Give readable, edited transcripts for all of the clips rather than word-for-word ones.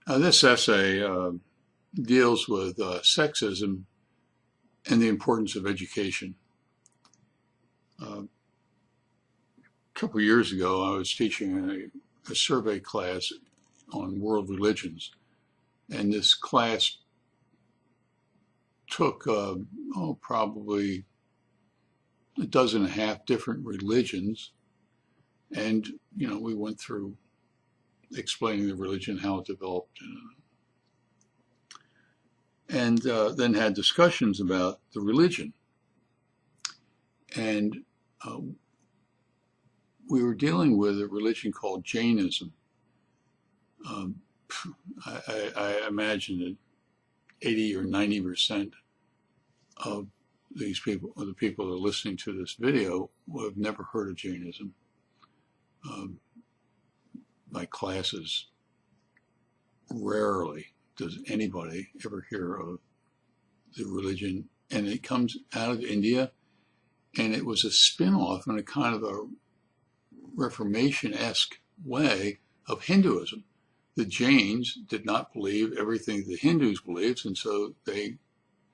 This essay deals with sexism and the importance of education. A couple of years ago, I was teaching a survey class on world religions, and this class took probably a dozen and a half different religions, and we went through explaining the religion, how it developed, and then had discussions about the religion. And we were dealing with a religion called Jainism. I imagine that 80 or 90% of these people, or the people that are listening to this video, have never heard of Jainism. My classes, rarely does anybody ever hear of the religion, and it comes out of India, and it was a spin-off in a kind of a Reformation-esque way of Hinduism. The Jains did not believe everything the Hindus believed, and so they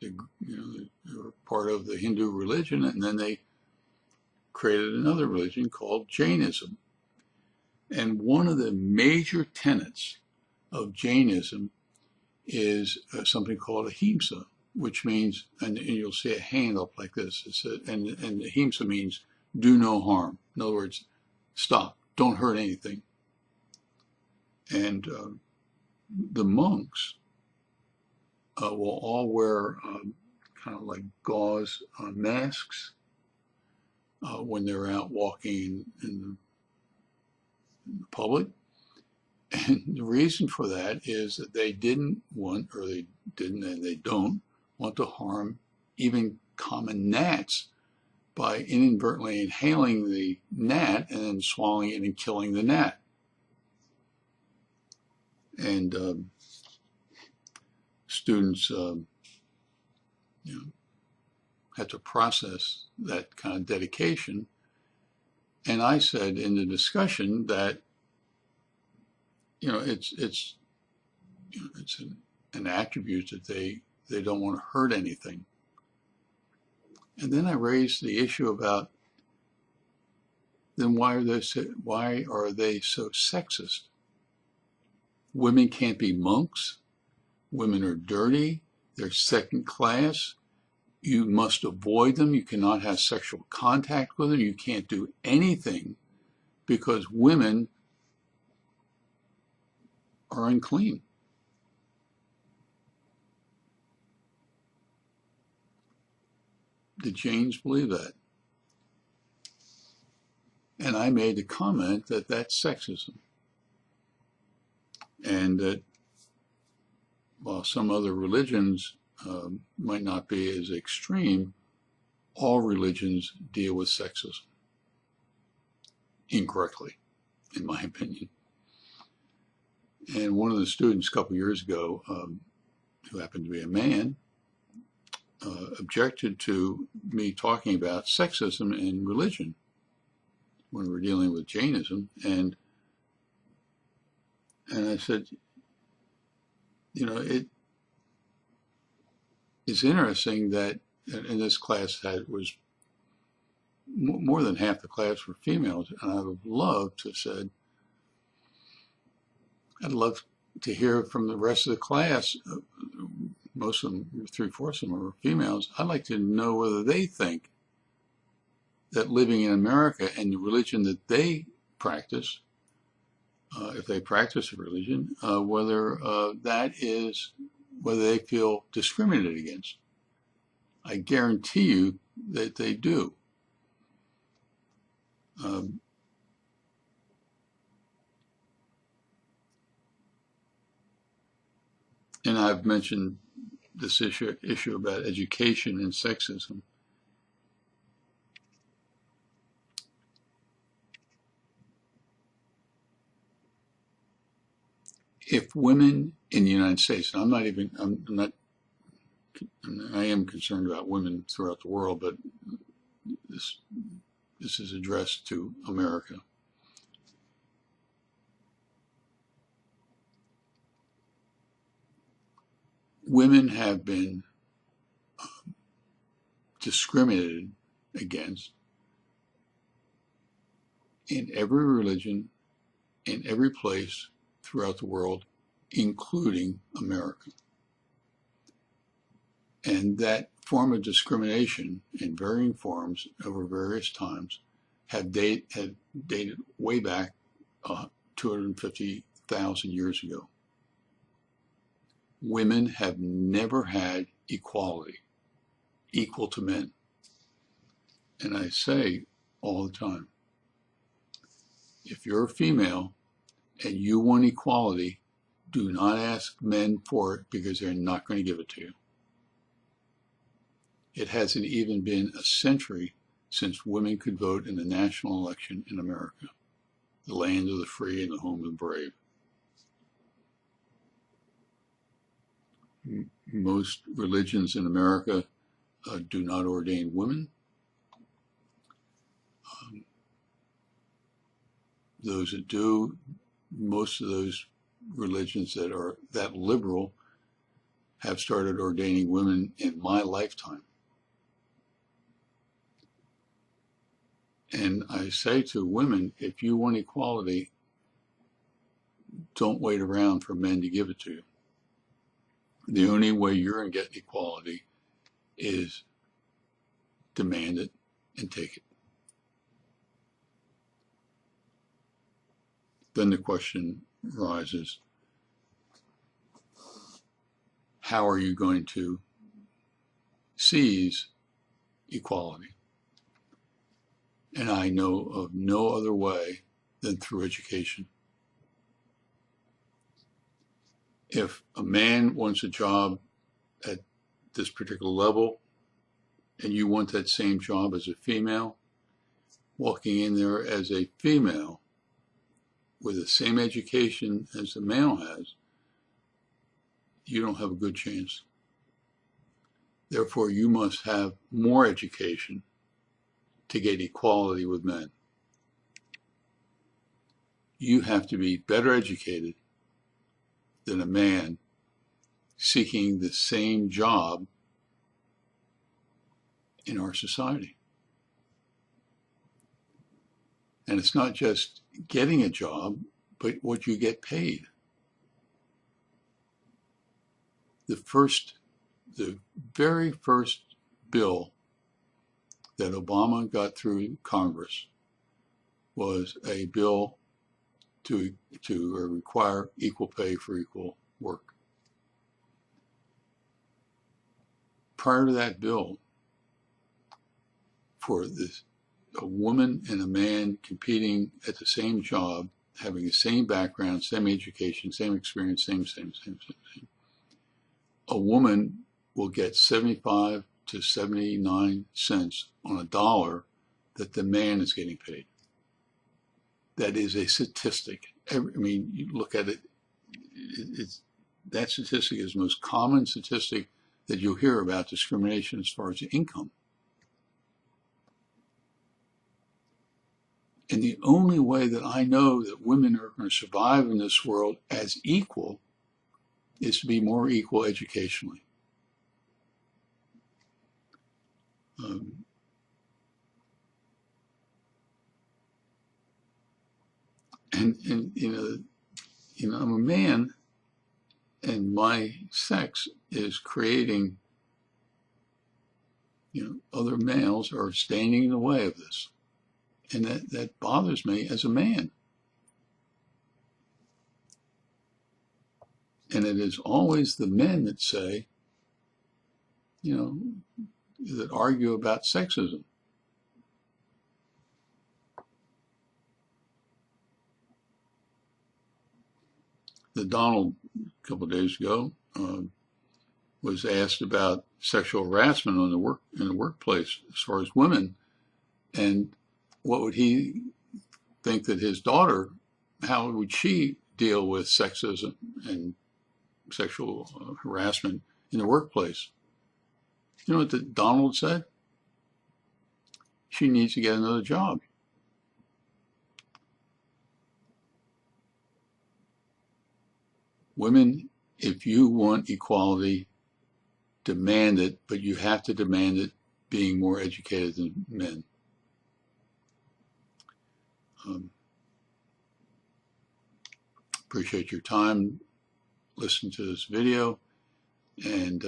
were part of the Hindu religion, and then they created another religion called Jainism. And one of the major tenets of Jainism is something called ahimsa, which means, and you'll see a hand up like this, and ahimsa means do no harm. In other words, stop, don't hurt anything. And the monks will all wear kind of like gauze masks when they're out walking in the public. And the reason for that is that they didn't want, or they didn't, and they don't want to harm even common gnats by inadvertently inhaling the gnat and then swallowing it and killing the gnat. And students, had to process that kind of dedication. And I said in the discussion that it's an attribute that they don't want to hurt anything. And then I raised the issue about, then why are they so sexist? Women can't be monks. Women are dirty. They're second class. You must avoid them. You cannot have sexual contact with them. You can't do anything because women are unclean. The Jains believe that. And I made the comment that that's sexism. And that while some other religions might not be as extreme, all religions deal with sexism incorrectly, in my opinion. And one of the students a couple years ago, who happened to be a man, objected to me talking about sexism in religion when we were dealing with Jainism. And I said, it's interesting that in this class was more than half the class were females, and I would love to have said, I'd love to hear from the rest of the class. Most of them, 3/4 of them are females. I'd like to know whether they think that living in America and the religion that they practice, if they practice a religion, whether they feel discriminated against. I guarantee you that they do. And I've mentioned this issue about education and sexism. If women in the United States, and I am concerned about women throughout the world, but this is addressed to America. women have been discriminated against in every religion, in every place throughout the world, including America. And that form of discrimination in varying forms over various times had dated way back 250,000 years ago. Women have never had equality, equal to men. And I say all the time, if you're a female and you want equality, do not ask men for it because they're not going to give it to you. It hasn't even been a century since women could vote in the national election in America, the land of the free and the home of the brave. Most religions in America do not ordain women. Those that do, most of those religions that are that liberal have started ordaining women in my lifetime. And I say to women, if you want equality, don't wait around for men to give it to you. The only way you're going to get equality is demand it and take it. Then the question arises, how are you going to seize equality? And I know of no other way than through education. If a man wants a job at this particular level and you want that same job as a female, walking in there as a female with the same education as the male has, you don't have a good chance. Therefore, you must have more education to get equality with men. You have to be better educated than a man seeking the same job in our society. And it's not just getting a job, but what you get paid. The very first bill that Obama got through Congress was a bill to require equal pay for equal work. Prior to that bill, for a woman and a man competing at the same job, having the same background, same education, same experience, same. A woman will get 75 to 79 cents on a dollar that the man is getting paid. That is a statistic. I mean, you look at it, that statistic is the most common statistic that you'll hear about discrimination as far as income. And the only way that I know that women are going to survive in this world as equal is to be more equal educationally. And you know, I'm a man, and my sex is creating, other males are standing in the way of this. And that bothers me as a man. And it is always the men that say, that argue about sexism. The Donald, a couple of days ago, was asked about sexual harassment in the workplace as far as women, and what would he think that his daughter, how would she deal with sexism and sexual harassment in the workplace? You know what Donald said? She needs to get another job. Women, if you want equality, demand it, but you have to demand it being more educated than men. Appreciate your time listening to this video and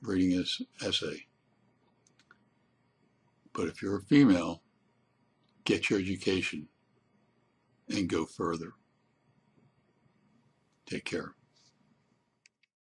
reading this essay. But if you're a female, get your education and go further. Take care.